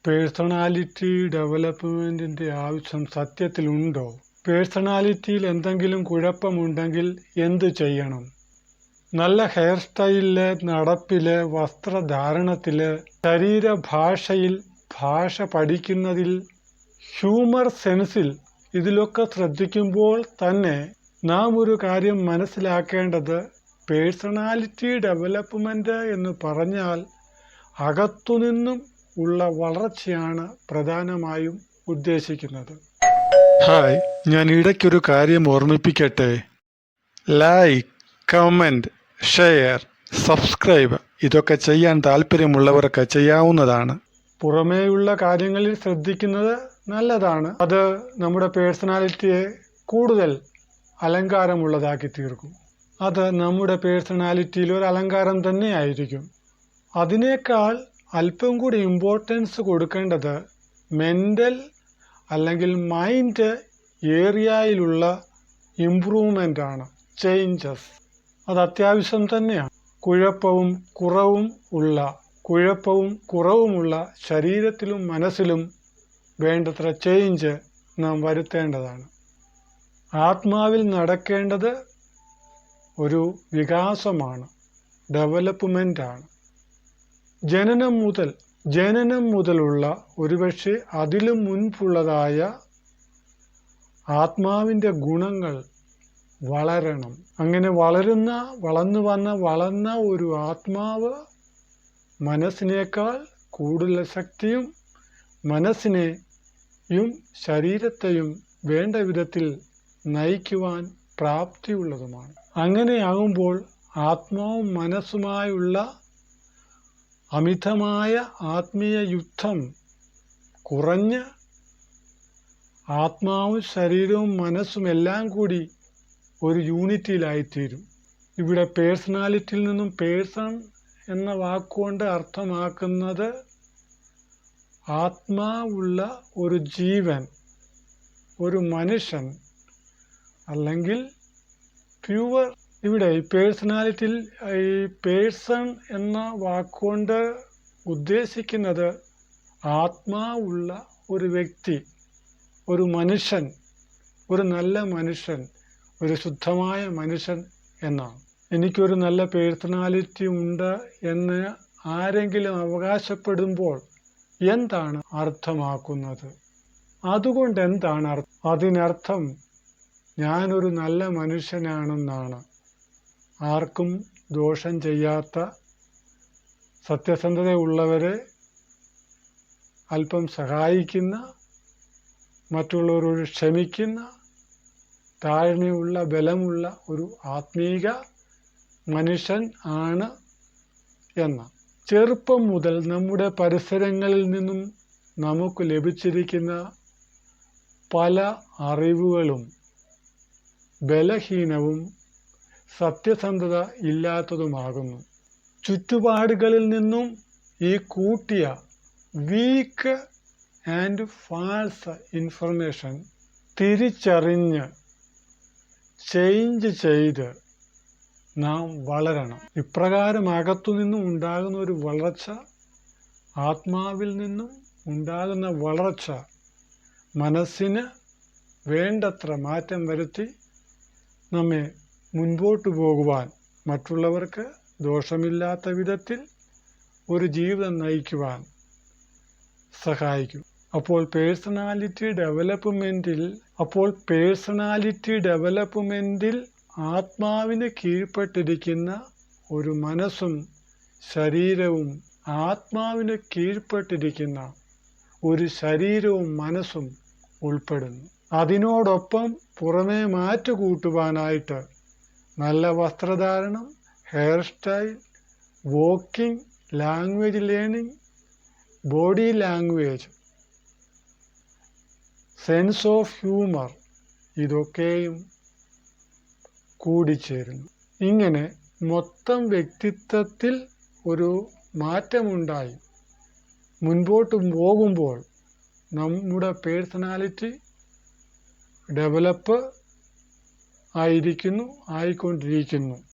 Personality ഡെവലപ്മെൻറ്റിൻ്റെ ആവശ്യം സത്യത്തിലുണ്ടോ? പേഴ്സണാലിറ്റിയിൽ എന്തെങ്കിലും കുഴപ്പമുണ്ടെങ്കിൽ എന്ത് ചെയ്യണം? നല്ല ഹെയർ സ്റ്റൈലില്, നടപ്പില്, വസ്ത്രധാരണത്തില്, ശരീരഭാഷയിൽ, ഭാഷ പഠിക്കുന്നതിൽ, ഹ്യൂമർ സെൻസിൽ, ഇതിലൊക്കെ ശ്രദ്ധിക്കുമ്പോൾ തന്നെ നാം ഒരു കാര്യം മനസ്സിലാക്കേണ്ടത് പേഴ്സണാലിറ്റി ഡെവലപ്മെൻറ്റ് എന്ന് പറഞ്ഞാൽ അകത്തുനിന്നും ഉള്ള വളർച്ചയാണ് പ്രധാനമായും ഉദ്ദേശിക്കുന്നത്. ഹായ്, ഞാൻ ഇടയ്ക്കൊരു കാര്യം ഓർമ്മിപ്പിക്കട്ടെ. ലൈക്ക്, കമൻറ്റ്, ഷെയർ, സബ്സ്ക്രൈബ് ഇതൊക്കെ ചെയ്യാൻ താല്പര്യമുള്ളവർക്ക് ചെയ്യാവുന്നതാണ്. പുറമേയുള്ള കാര്യങ്ങളിൽ ശ്രദ്ധിക്കുന്നത് നല്ലതാണ്. അത് നമ്മുടെ പേഴ്സണാലിറ്റിയെ കൂടുതൽ അലങ്കാരമുള്ളതാക്കി തീർക്കും. അത് നമ്മുടെ പേഴ്സണാലിറ്റിയിൽ ഒരു അലങ്കാരം തന്നെയായിരിക്കും. അതിനേക്കാൾ അല്പം കൂടി ഇമ്പോർട്ടൻസ് കൊടുക്കേണ്ടത് മെൻ്റൽ അല്ലെങ്കിൽ മൈൻഡ് ഏരിയയിലുള്ള ഇംപ്രൂവ്മെൻ്റ് ആണ്, ചേഞ്ചസ്. അത് അത്യാവശ്യം തന്നെയാണ്. കുഴപ്പവും കുറവുമുള്ള ശരീരത്തിലും മനസ്സിലും വേണ്ടത്ര ചേഞ്ച് നാം വരുത്തേണ്ടതാണ്. ആത്മാവിൽ നടക്കേണ്ടത് ഒരു വികാസമാണ്, ഡെവലപ്മെൻ്റാണ്. ജനനം മുതലുള്ള ഒരുപക്ഷെ അതിലും മുൻപുള്ളതായ ആത്മാവിൻ്റെ ഗുണങ്ങൾ വളരണം. അങ്ങനെ വളർന്ന ഒരു ആത്മാവ് മനസ്സിനേക്കാൾ കൂടുതൽ ശക്തിയും മനസ്സിനെയും ശരീരത്തെയും വേണ്ട വിധത്തിൽ നയിക്കുവാൻ പ്രാപ്തിയുള്ളതുമാണ്. അങ്ങനെയാകുമ്പോൾ ആത്മാവും മനസ്സുമായുള്ള അമിതമായ ആത്മീയ യുദ്ധം കുറഞ്ഞ് ആത്മാവും ശരീരവും മനസ്സും എല്ലാം കൂടി ഒരു യൂണിറ്റിയിലായിത്തീരും. ഇവിടെ പേഴ്സണാലിറ്റിയിൽ നിന്നും പേഴ്സൺ എന്ന വാക്കുകൊണ്ട് അർത്ഥമാക്കുന്നത് ആത്മാവുള്ള ഒരു ജീവൻ, ഒരു മനുഷ്യൻ, അല്ലെങ്കിൽ പ്യുവർ. ഇവിടെ ഈ പേഴ്സണാലിറ്റിയിൽ ഈ പേഴ്സൺ എന്ന വാക്കുകൊണ്ട് ഉദ്ദേശിക്കുന്നത് ആത്മാവുള്ള ഒരു വ്യക്തി, ഒരു മനുഷ്യൻ, ഒരു നല്ല മനുഷ്യൻ, ഒരു ശുദ്ധമായ മനുഷ്യൻ എന്നാണ്. എനിക്കൊരു നല്ല പേഴ്സണാലിറ്റി ഉണ്ട് എന്ന് ആരെങ്കിലും അവകാശപ്പെടുമ്പോൾ എന്താണ് അർത്ഥമാക്കുന്നത്? അതുകൊണ്ട് എന്താണ് അതിനർത്ഥം? ഞാനൊരു നല്ല മനുഷ്യനാണെന്നാണ്. ആർക്കും ദോഷം ചെയ്യാത്ത, സത്യസന്ധതയുള്ളവരെ അല്പം സഹായിക്കുന്ന, മറ്റുള്ളവരോട് ക്ഷമിക്കുന്ന, താഴ്മയുള്ള, ബലമുള്ള ഒരു ആത്മീക മനുഷ്യൻ ആണ് എന്ന. ചെറുപ്പം മുതൽ നമ്മുടെ പരിസരങ്ങളിൽ നിന്നും നമുക്ക് ലഭിച്ചിരിക്കുന്ന പല അറിവുകളും ബലഹീനവും സത്യസന്ധത ഇല്ലാത്തതുമാകുന്നു. ചുറ്റുപാടുകളിൽ നിന്നും ഈ കൂട്ടിയ വീക്ക് ആൻഡ് ഫാൾസ് ഇൻഫർമേഷൻ തിരിച്ചറിഞ്ഞ് ചേഞ്ച് ചെയ്ത് നാം വളരണം. ഇപ്രകാരം അകത്തുനിന്നും ഉണ്ടാകുന്ന ഒരു വളർച്ച, ആത്മാവിൽ നിന്നും ഉണ്ടാകുന്ന വളർച്ച മനസ്സിന് വേണ്ടത്ര മാറ്റം വരുത്തി നമ്മെ മുൻപോട്ട് പോകുവാൻ, മറ്റുള്ളവർക്ക് ദോഷമില്ലാത്ത വിധത്തിൽ ഒരു ജീവിതം നയിക്കുവാൻ സഹായിക്കും. അപ്പോൾ പേഴ്സണാലിറ്റി ഡെവലപ്മെൻറ്റിൽ ആത്മാവിന് കീഴ്പ്പെട്ടിരിക്കുന്ന ഒരു മനസ്സും ശരീരവും, ആത്മാവിന് കീഴ്പ്പെട്ടിരിക്കുന്ന ഒരു ശരീരവും മനസ്സും ഉൾപ്പെടുന്നു. അതിനോടൊപ്പം പുറമേ മാറ്റുകൂട്ടുവാനായിട്ട് നല്ല വസ്ത്രധാരണം, hair style, walking, language learning, body language, sense of humour, ഇതൊക്കെയും കൂടിച്ചേരുന്നു. ഇങ്ങനെ മൊത്തം വ്യക്തിത്വത്തിൽ ഒരു മാറ്റമുണ്ടായി മുൻപോട്ട് പോകുമ്പോൾ നമ്മുടെ പേഴ്സണാലിറ്റി ഡെവലപ്പ് ആയിക്കൊണ്ടിരിക്കുന്നു.